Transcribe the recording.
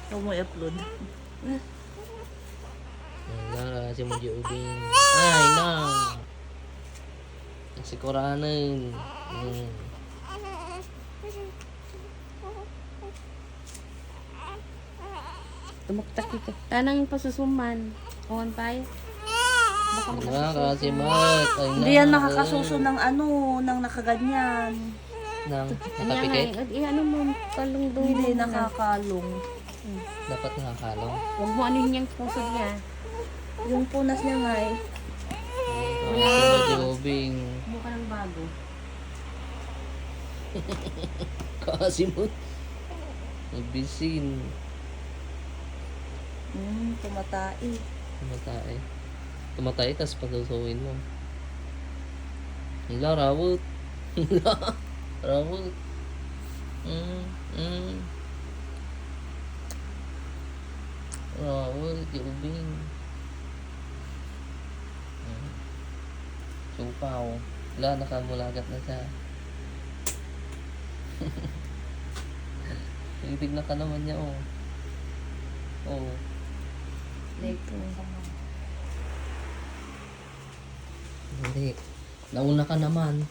Huwag mo i-upload. Wala, si Moji Ubing. Ay, na. Si Koranin. Tumaktak ito. Tanang pasusuman. On tayo. Baka Wala kasi mat. Ay, Hindi yan nakakasuso ng ng nakaganyan. Nang Kanya nga nakapikit. eh. Ano mo, kalungdong Hindi mo na. nakakalong. Dapat nakakalong. Huwag mo anuhin yung puso niya. Yung punas niya nga eh. Si Moji Ubing. Mukha ng bago. Kasi mo. Nabisin. Tumatai. Tumatay. Tumatay, tas pagsusuin mo. Hila, rawot. Hila, rawot. Rawot, di ubing. Supaw. Wala, nakamulagat na siya. Tignan ka naman niya, oh. Oh. Hindi. Nauna ka naman.